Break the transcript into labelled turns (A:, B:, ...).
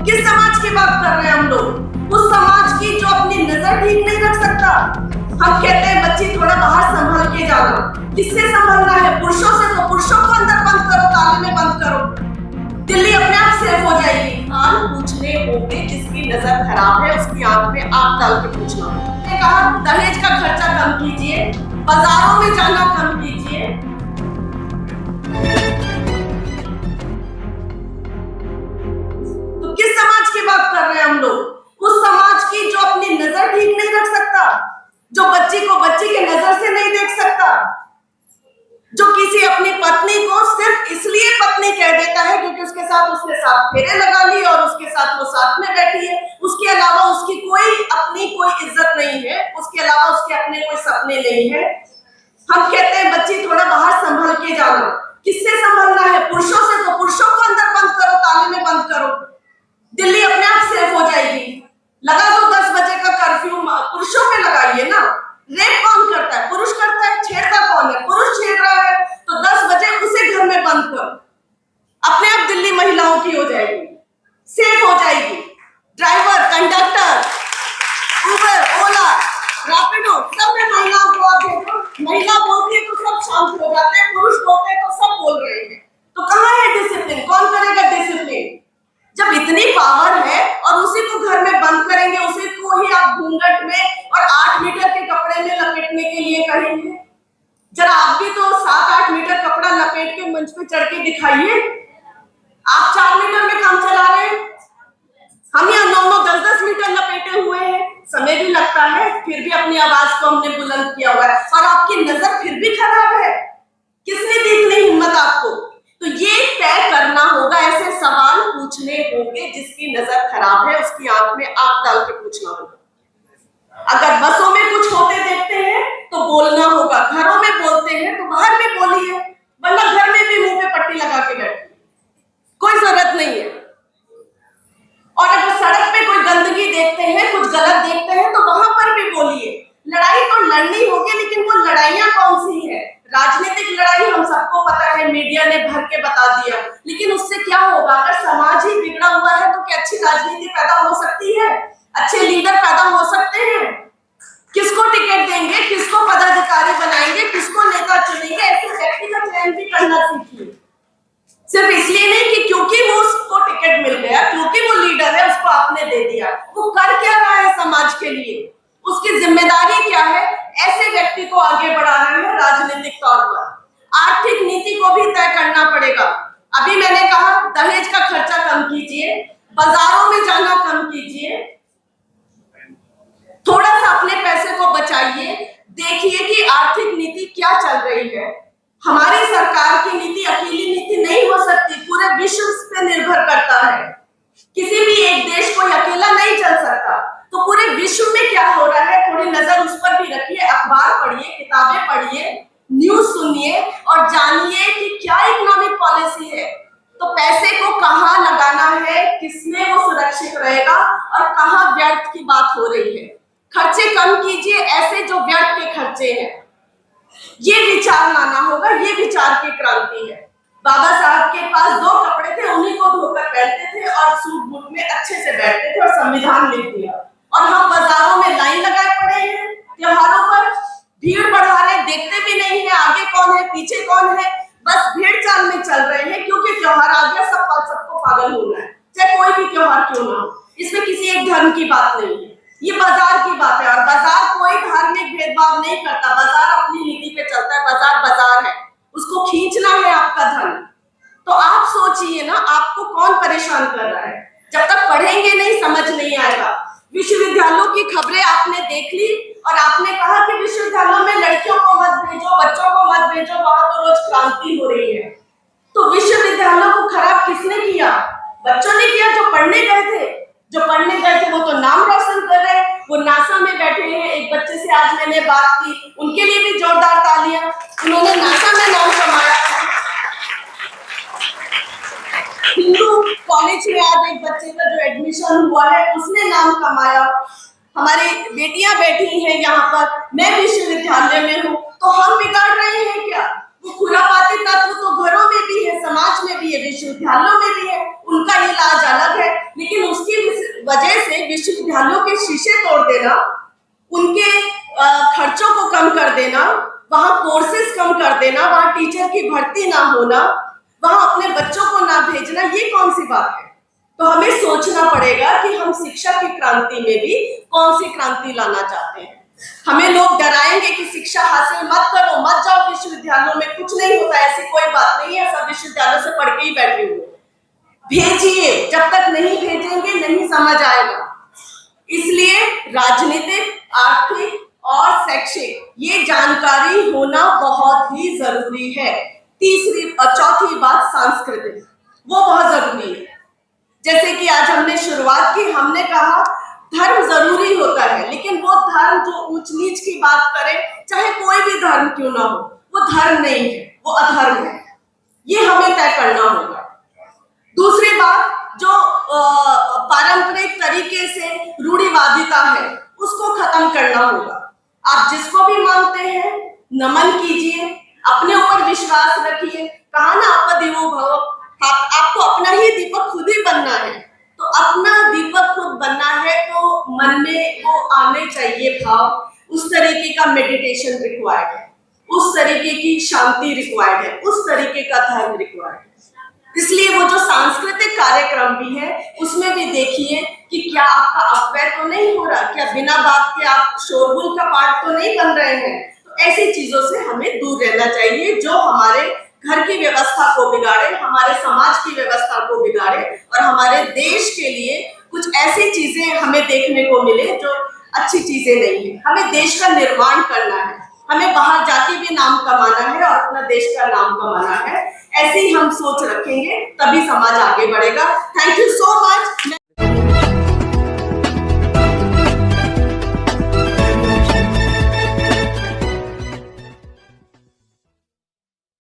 A: किस समाज की बात कर रहे हैं हम लोग? उस समाज की जो अपनी नजर ठीक नहीं रख सकता। हम कहते हैं बच्ची थोड़ा बाहर संभल के जाना। किससे संभलना है? पुरुषों से। तो पुरुषों को अंदर बंद करो, ताले में बंद करो, दिल्ली अपने आप सेफ हो जाएगी। कान पूछने होंगे जिसकी नजर खराब है, उसकी आंख में आग डाल के पूछना होगा। मैंने कहा दहेज का खर्चा कम कीजिए, बाजारों में जाना कम कीजिए। तो किस समाज की बात कर रहे हैं हम लोग? उस समाज की जो अपनी नजर ठीक नहीं रख सकता, जो बच्ची को बच्ची के नजर से नहीं देख सकता, जो किसी अपनी पत्नी को सिर्फ इसलिए पत्नी कह देता है क्योंकि उसके साथ उसने 7 फेरे लगा लिए और उसके साथ वो साथ में बैठी है। उसके अलावा उसकी कोई अपनी कोई इज्जत नहीं है, उसके अलावा उसके अपने कोई सपने नहीं है। हम कहते हैं बच्ची थोड़ा बाहर संभल के जाना। किससे संभलना है? पुरुषों से। तो पुरुषों को अंदर बंद करो, ताले में बंद करो, दिल्ली अपने आप सेफ हो जाएगी। लगा दो 10 बजे का कर्फ्यू, पुरुषों पे लगाइए ना। रेप कौन करता है? पुरुष करता है। छेड़ता कौन है? पुरुष छेड़ रहा है। तो 10 बजे उसे घर में बंद करो, अपने आप दिल्ली महिलाओं की हो जाएगी, सेफ हो जाएगी। ड्राइवर, कंडक्टर, उबर, ओला, रैपिडो, सब में महिलाओं को आप देखो। महिला बोलती है तो सब शांत हो जाते हैं, पुरुष बोलते हैं तो सब बोल रहे हैं। तो कहाँ है डिसिप्लिन? कौन करेगा डिसिप्लिन? जब इतनी पावर है और उसी को घर में बंद करेंगे, उसी को ही आप घूंघट में और 8 मीटर के कपड़े में लपेटने के लिए कहेंगे। जरा आप भी तो 7-8 मीटर कपड़ा लपेट के मंच पे चढ़ के दिखाइए। आप 4 मीटर में काम चला रहे हैं, हम यहाँ 9-9, 10-10 मीटर लपेटे हुए हैं। समय भी लगता है, फिर भी अपनी आवाज को हमने बुलंद किया हुआ है और आपकी नजर फिर भी खराब है। किसने दी इतनी हिम्मत आपको? तो ये तय करना होगा, ऐसे सवाल पूछने होंगे जिसकी नजर खराब है, उसकी आंख में आग डाल के पूछना होगा। अगर बसों में कुछ होते देखते हैं तो बोलना होगा, घरों में बोलते हैं तो बाहर में बोलिए, वरना घर में भी मुंह पे पट्टी लगा के बैठिए, कोई जरूरत नहीं है। और अगर सड़क पे कोई गंदगी देखते हैं, कुछ गलत देखते हैं तो वहां पर भी बोलिए। लड़ाई तो लड़नी होगी, लेकिन वो लड़ाइयां कौन सी है? राजनीतिक लड़ाई हम सबको पता है, मीडिया ने भर के बता दिया, लेकिन उससे क्या होगा? अगर समाज ही बिगड़ा हुआ है तो क्या अच्छी राजनीति पैदा हो सकती है? अच्छे लीडर पैदा हो सकते हैं? किसको टिकट देंगे, किसको पदाधिकारी बनाएंगे, किसको नेता चुनेंगे? ऐसे व्यक्ति का चयन भी करना सीखिए। सिर्फ इसलिए नहीं कि क्योंकि वो उसको टिकट मिल गया, क्योंकि वो लीडर है, उसको आपने दे दिया। वो कर क्या रहा है समाज के लिए? उसकी जिम्मेदारी क्या है? ऐसे व्यक्ति को आगे बढ़ाना है राजनीतिक तौर पर। आर्थिक नीति को भी तय करना पड़ेगा। अभी मैंने कहा दहेज का खर्चा कम कीजिए, बाजारों में जाना कम कीजिए, थोड़ा सा अपने पैसे को बचाइए। देखिए कि आर्थिक नीति क्या चल रही है। हमारी सरकार की नीति अकेली नीति नहीं हो सकती, पूरे विश्व पे निर्भर करता है। किसी भी एक देश कोई अकेला नहीं चल सकता। तो पूरे विश्व में क्या हो रहा है, थोड़ी नजर उस पर भी रखिए। अखबार पढ़िए, किताबें पढ़िए, न्यूज सुनिए और जानिए कि क्या इकोनॉमिक पॉलिसी है। तो पैसे को कहाँ लगाना है, किसमें वो सुरक्षित रहेगा और कहाँ व्यर्थ की बात हो रही है। खर्चे कम कीजिए, ऐसे जो व्यर्थ के खर्चे हैं। ये विचार लाना होगा, ये विचार की क्रांति है। बाबा साहब के पास 2 कपड़े थे, उन्हीं को धोकर पहनते थे और सूट बूट में अच्छे से बैठते थे और संविधान लिख दिया। और हम बाजारों में लाइन लगाए पड़े हैं, त्योहारों पर भीड़ बढ़ा रहे, देखते भी नहीं है आगे कौन है पीछे कौन है, बस भीड़ चाल में चल रहे हैं क्योंकि त्योहार आ गया, सबको पागल होना है, चाहे कोई भी त्योहार क्यों ना हो। इसमें किसी एक धर्म की बात नहीं है, ये बाजार की बात है। और बाजार कोई धार्मिक भेदभाव नहीं करता, बाजार अपनी नीति पे चलता है। बाजार है, उसको खींचना है आपका धन। तो आप सोचिए ना, आपको कौन परेशान कर रहा है? जब तक पढ़ेंगे नहीं समझ नहीं आएगा। विश्वविद्यालयों की खबरें आपने देख ली और आपने कहा कि विश्वविद्यालयों में लड़कियों को मत भेजो, बच्चों को मत भेजो, वहां तो रोज क्रांति हो रही है। तो विश्वविद्यालयों को खराब किसने किया? बच्चों ने किया जो पढ़ने गए थे। जो पढ़ने गए थे वो तो नाम रोशन कर रहे हैं, वो नासा में बैठे हैं। एक बच्चे से आज मैंने बात की, उनके लिए भी जोरदार तालियां। उन्होंने नासा में नाम कमाया। हिंदू कॉलेज में आज एक बच्चे का जो एडमिशन हुआ है उसने नाम कमाया। हमारी बेटियां बैठी हैं यहाँ पर, मैं विश्वविद्यालय में हूँ। तो हम बिगाड़ रहे हैं क्या? वो खुरापाती तत्व तो घरों में भी है, समाज में भी है, विश्वविद्यालयों में भी है, उनका इलाज अलग है, लेकिन उस विश्वविद्यालयों के शीशे तोड़ देना, उनके खर्चों को कम कर देना, वहां कोर्सेज कम कर देना, वहां टीचर की भर्ती ना होना, वहां अपने बच्चों को ना भेजना, ये कौन सी बात है? तो हमें सोचना पड़ेगा कि हम शिक्षा की क्रांति में भी कौन सी क्रांति लाना चाहते हैं। हमें लोग डराएंगे कि शिक्षा हासिल मत करो, मत जाओ विश्वविद्यालयों में, कुछ नहीं होता, ऐसी कोई बात नहीं है, सब विश्वविद्यालयों से पढ़ के ही बैठे हुए। भेजिए, जब तक नहीं भेजेंगे नहीं समझ आएगा। इसलिए राजनीतिक, आर्थिक और शैक्षिक ये जानकारी होना बहुत ही जरूरी है। तीसरी और चौथी बात सांस्कृतिक, वो बहुत जरूरी है। जैसे कि आज हमने शुरुआत की, हमने कहा धर्म जरूरी होता है, लेकिन वो धर्म जो ऊंच नीच की बात करे, चाहे कोई भी धर्म क्यों ना हो, वो धर्म नहीं है, वो अधर्म है। ये हमें तय करना होगा। दूसरी बात, जो पारंपरिक तरीके से रूढ़िवादिता है, उसको खत्म करना होगा। आप जिसको भी मानते हैं नमन कीजिए, अपने ऊपर विश्वास रखिए। कहा ना आपदिवो भव, आपको अपना ही दीपक खुद ही बनना है। तो अपना दीपक खुद बनना है तो मन में वो आने चाहिए भाव, उस तरीके का मेडिटेशन रिक्वायर्ड है, उस तरीके की शांति रिक्वायर्ड है, उस तरीके का धर्म रिक्वायर्ड है। इसलिए वो जो सांस्कृतिक कार्यक्रम भी है उसमें भी देखिए कि क्या आपका अपव्यय तो नहीं हो रहा, क्या बिना बात के आप शोरगुल का पार्ट तो नहीं बन रहे हैं। तो ऐसी चीजों से हमें दूर रहना चाहिए जो हमारे घर की व्यवस्था को बिगाड़े, हमारे समाज की व्यवस्था को बिगाड़े और हमारे देश के लिए कुछ ऐसी चीजें हमें देखने को मिले जो अच्छी चीजें नहीं है। हमें देश का निर्माण करना है, हमें बाहर जाके भी नाम कमाना है और अपना देश का नाम कमाना है। ऐसे ही हम सोच रखेंगे तभी समाज आगे बढ़ेगा। Thank you so much.